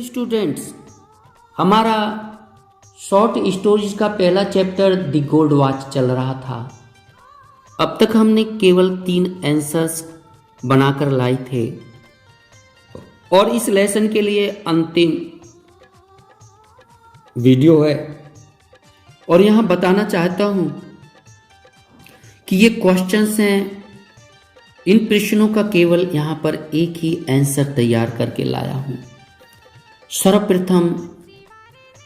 Students, हमारा short stories का पहला चैप्टर द गोल्ड वॉच चल रहा था। अब तक हमने केवल 3 आंसर्स बनाकर लाए थे और इस लेसन के लिए अंतिम वीडियो है। और यहां बताना चाहता हूं कि ये क्वेश्चंस हैं, इन प्रश्नों का केवल यहां पर एक ही आंसर तैयार करके लाया हूं। सर्वप्रथम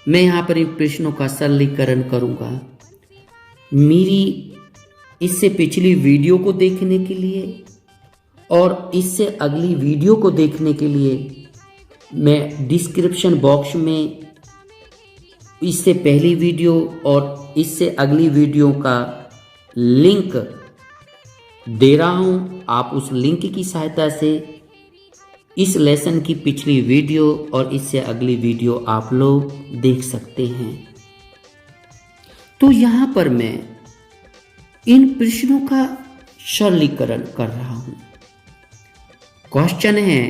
मैं यहां पर इन प्रश्नों का सरलीकरण करूंगा। मेरी इससे पिछली वीडियो को देखने के लिए और इससे अगली वीडियो को देखने के लिए मैं डिस्क्रिप्शन बॉक्स में इससे पहली वीडियो और इससे अगली वीडियो का लिंक दे रहा हूं। आप उस लिंक की सहायता से इस लेसन की पिछली वीडियो और इससे अगली वीडियो आप लोग देख सकते हैं। तो यहां पर मैं इन प्रश्नों का सरलीकरण कर रहा हूं। क्वेश्चन है,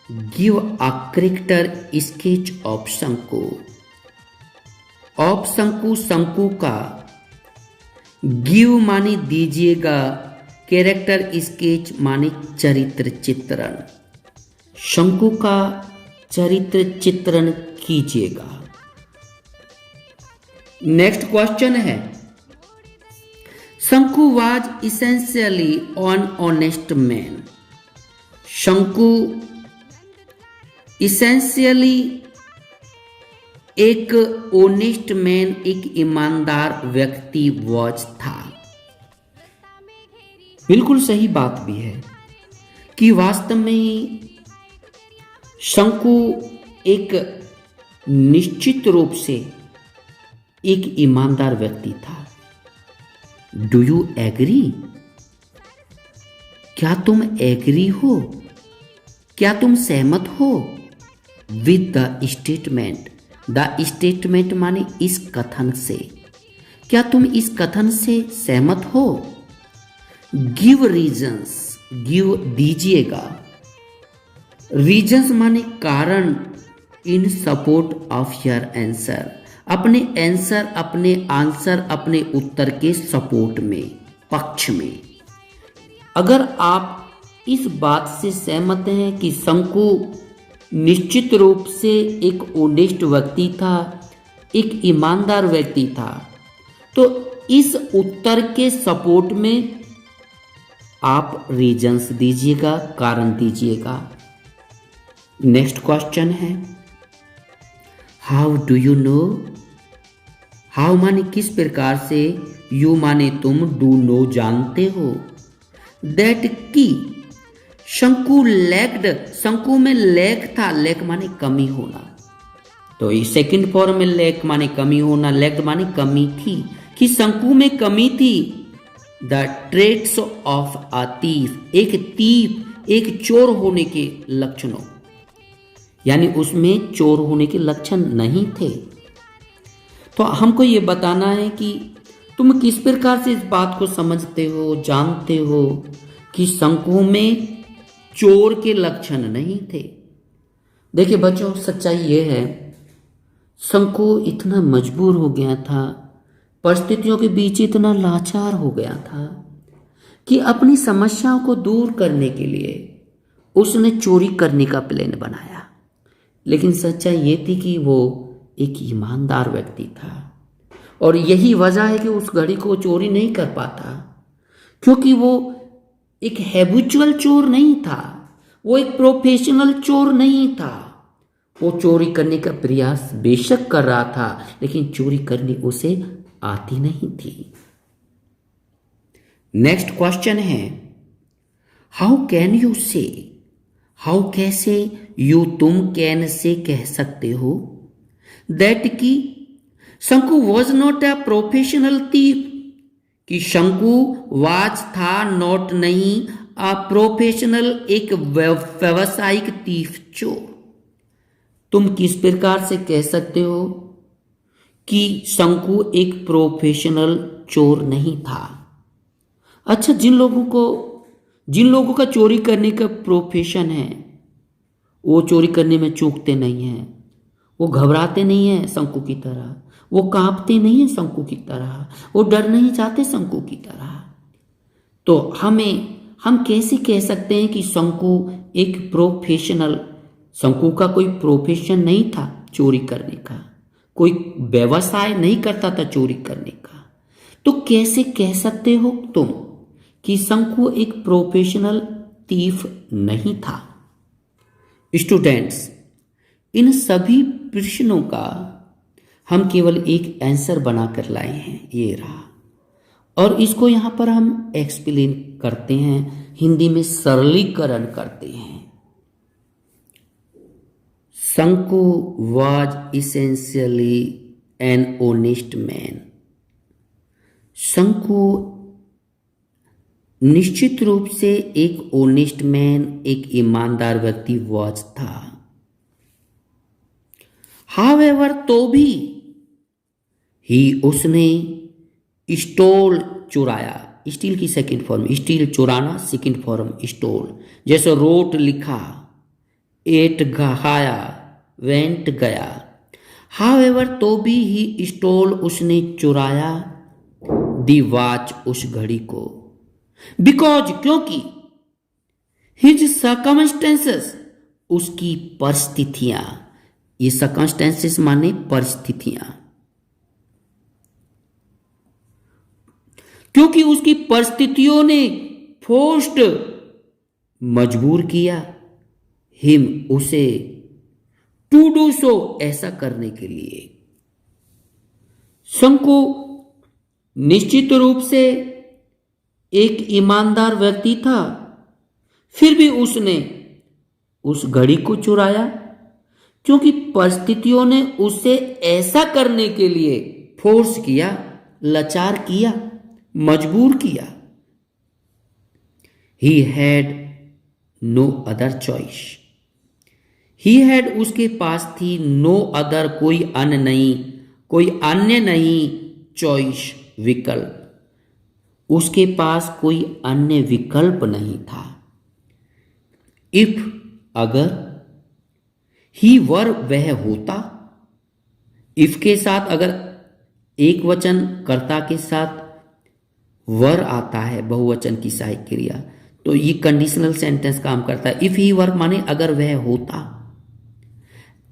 give a character sketch of शंकु। ऑफ शंकु, शंकु का गिव माने दीजिएगा, कैरेक्टर स्केच माने चरित्र चित्रण। शंकु का चरित्र चित्रण कीजिएगा। नेक्स्ट क्वेश्चन है, शंकु was essentially on honest man. शंकु इसेंशियली एक ऑनेस्ट मैन, एक ईमानदार व्यक्ति वाज था। बिल्कुल सही बात भी है कि वास्तव में ही शंकु एक निश्चित रूप से एक ईमानदार व्यक्ति था। Do you agree? क्या तुम एग्री हो? क्या तुम सहमत हो with the statement? The statement माने इस कथन से। क्या तुम इस कथन से सहमत हो? गिव रीजंस, गिव दीजिएगा। रीजंस माने कारण, इन सपोर्ट ऑफ योर आंसर, अपने आंसर, अपने आंसर, अपने उत्तर के सपोर्ट में, पक्ष में। अगर आप इस बात से सहमत हैं कि शंकु निश्चित रूप से एक ऑनेस्ट व्यक्ति था, एक ईमानदार व्यक्ति था, तो इस उत्तर के सपोर्ट में आप रीजंस दीजिएगा, कारण दीजिएगा। नेक्स्ट क्वेश्चन है, how do you know. How माने किस प्रकार से, यू माने तुम, डू नो जानते हो, दैट की शंकु लैक्ड, शंकु में लैक था। लैक माने कमी होना, तो ये सेकंड फॉर्म में लैक माने कमी होना, लैक्ड माने कमी थी, कि शंकु में कमी थी। The traits of a thief, एक थीफ, एक चोर होने के लक्षणों, यानी उसमें चोर होने के लक्षण नहीं थे। तो हमको ये बताना है कि तुम किस प्रकार से इस बात को समझते हो, जानते हो कि शंकु में चोर के लक्षण नहीं थे। देखिए बच्चों, सच्चाई ये है, शंकु इतना मजबूर हो गया था, परिस्थितियों के बीच इतना लाचार हो गया था कि अपनी समस्याओं को दूर करने के लिए उसने चोरी करने का प्लान बनाया। लेकिन सच्चाई ये थी कि वो एक ईमानदार व्यक्ति था और यही वजह है कि उस घड़ी को चोरी नहीं कर पाता, क्योंकि वो एक हैबिचुअल चोर नहीं था, वो एक प्रोफेशनल चोर नहीं था। वो चोरी करने का प्रयास बेशक कर रहा था, लेकिन चोरी करनी उसे आती नहीं थी। नेक्स्ट क्वेश्चन है, हाउ कैन यू से। हाउ कैसे, यू तुम, कैन से कह सकते हो, दैट की शंकु was not a professional thief, कि शंकु वाज था, नॉट नहीं, अ प्रोफेशनल एक व्यावसायिक थीफ, चोर। तुम किस प्रकार से कह सकते हो कि शंकु एक प्रोफेशनल चोर नहीं था? अच्छा, जिन लोगों का चोरी करने का प्रोफेशन है, वो चोरी करने में चूकते नहीं हैं। वो घबराते नहीं हैं शंकु की तरह, वो कांपते नहीं हैं शंकु की तरह, वो डर नहीं जाते शंकु की तरह। तो हम कैसे कह सकते हैं कि शंकु एक प्रोफेशनल, शंकु का कोई प्रोफेशन नहीं था चोरी करने का, कोई व्यवसाय नहीं करता था चोरी करने का। तो कैसे कह सकते हो तुम कि शंकु एक प्रोफेशनल थीफ नहीं था? स्टूडेंट्स, इन सभी प्रश्नों का हम केवल एक आंसर बनाकर लाए हैं, ये रहा, और इसको यहां पर हम एक्सप्लेन करते हैं, हिंदी में सरलीकरण करते हैं। शंकु was essentially an honest man। शंकु निश्चित रूप से एक ऑनेस्ट मैन, एक ईमानदार व्यक्ति वॉज था। हावेवर तो भी उसने स्टोल चुराया, स्टील की सेकंड फॉर्म, स्टील चुराना सेकंड फॉर्म स्टोल, जैसे रोट लिखा, एट खाया, वेंट गया। हावेवर तो भी ही स्टोल, उसने चुराया, दी वॉच, उस घड़ी को, बिकॉज, क्योंकि, हिज सर्कमस्टेंसेस, उसकी परिस्थितियां, ये सर्कमस्टेंसेस माने परिस्थितियां, क्योंकि उसकी परिस्थितियों ने फोर्स्ड, मजबूर किया, हिम, उसे, टू डू सो, ऐसा करने के लिए। शंकु निश्चित रूप से एक ईमानदार व्यक्ति था, फिर भी उसने उस घड़ी को चुराया क्योंकि परिस्थितियों ने उसे ऐसा करने के लिए फोर्स किया, लाचार किया, मजबूर किया। He had no other choice। He had, उसके पास थी, no other, कोई अन्य नहीं, choice, विकल्प, उसके पास कोई अन्य विकल्प नहीं था। If, अगर, ही वर, वह होता, इफ के साथ अगर एक वचन कर्ता के साथ वर आता है, बहुवचन की सहायक क्रिया, तो ये कंडीशनल सेंटेंस काम करता है। इफ ही वर माने अगर वह होता,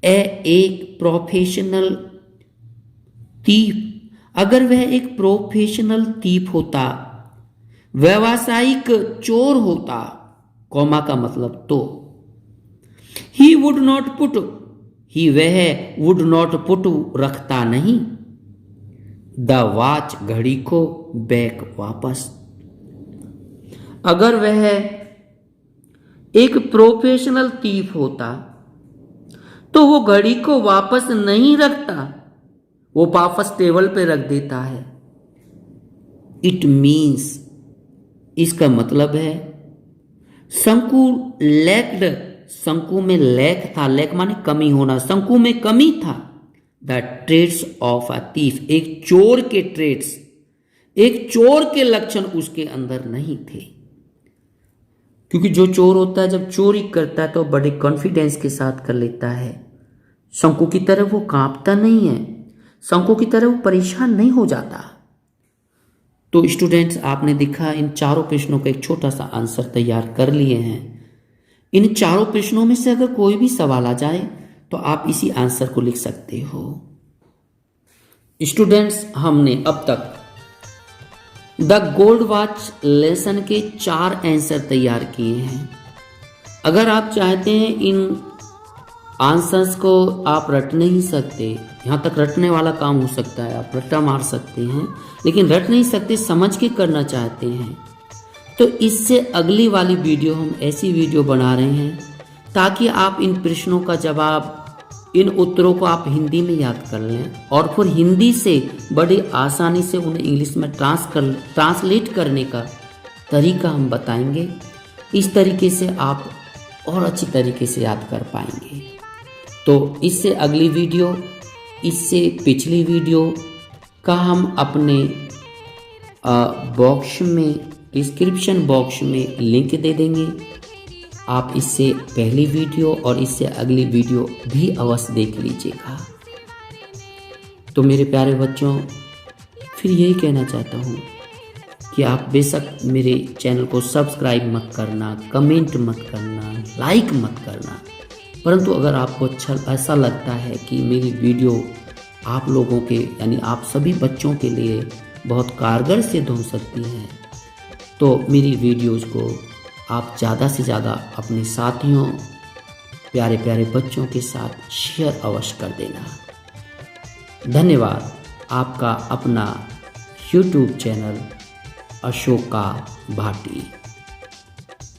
एक प्रोफेशनल थीफ, अगर वह एक प्रोफेशनल थीफ होता, व्यावसायिक चोर होता, कॉमा का मतलब तो, ही वुड नॉट पुट, ही वह वुड नॉट पुट, रखता नहीं, द वॉच, घड़ी को, बैक, वापस। अगर वह एक प्रोफेशनल थीफ होता तो वो घड़ी को वापस नहीं रखता, वो वापस टेबल पे रख देता है। इट मीन्स, इसका मतलब है, शंकु लैक्ड, शंकु में लैक था, लैक माने कमी होना, शंकु में कमी था, the trades of a thief, एक चोर के ट्रेड्स, एक चोर के लक्षण उसके अंदर नहीं थे। क्योंकि जो चोर होता है जब चोरी करता है तो बड़े कॉन्फिडेंस के साथ कर लेता है। शंकु की तरह वो कांपता नहीं है, शंकु की तरह वो परेशान नहीं हो जाता। तो स्टूडेंट्स, आपने देखा इन चारों प्रश्नों का एक छोटा सा आंसर तैयार कर लिए हैं। इन चारों प्रश्नों में से अगर कोई भी सवाल आ जाए तो आप इसी आंसर को लिख सकते हो। स्टूडेंट्स, हमने अब तक द गोल्ड वॉच लेसन के 4 आंसर तैयार किए हैं। अगर आप चाहते हैं इन आंसर्स को आप रट नहीं सकते, यहाँ तक रटने वाला काम हो सकता है, आप रट्टा मार सकते हैं, लेकिन रट नहीं सकते, समझ के करना चाहते हैं, तो इससे अगली वाली वीडियो हम ऐसी वीडियो बना रहे हैं ताकि आप इन प्रश्नों का जवाब, इन उत्तरों को आप हिंदी में याद कर लें और फिर हिंदी से बड़ी आसानी से उन्हें इंग्लिश में ट्रांसलेट करने का तरीका हम बताएंगे। इस तरीके से आप और अच्छी तरीके से याद कर पाएंगे। तो इससे अगली वीडियो, इससे पिछली वीडियो का हम अपने बॉक्स में, डिस्क्रिप्शन बॉक्स में लिंक दे देंगे। आप इससे पहली वीडियो और इससे अगली वीडियो भी अवश्य देख लीजिएगा। तो मेरे प्यारे बच्चों, फिर यही कहना चाहता हूँ कि आप बेशक मेरे चैनल को सब्सक्राइब मत करना, कमेंट मत करना, लाइक मत करना, परंतु अगर आपको ऐसा लगता है कि मेरी वीडियो आप लोगों के यानी आप सभी बच्चों के लिए बहुत कारगर सिद्ध हो सकती है, तो मेरी वीडियोज़ को आप ज़्यादा से ज़्यादा अपने साथियों, प्यारे प्यारे बच्चों के साथ शेयर अवश्य कर देना। धन्यवाद। आपका अपना YouTube चैनल अशोका भाटी।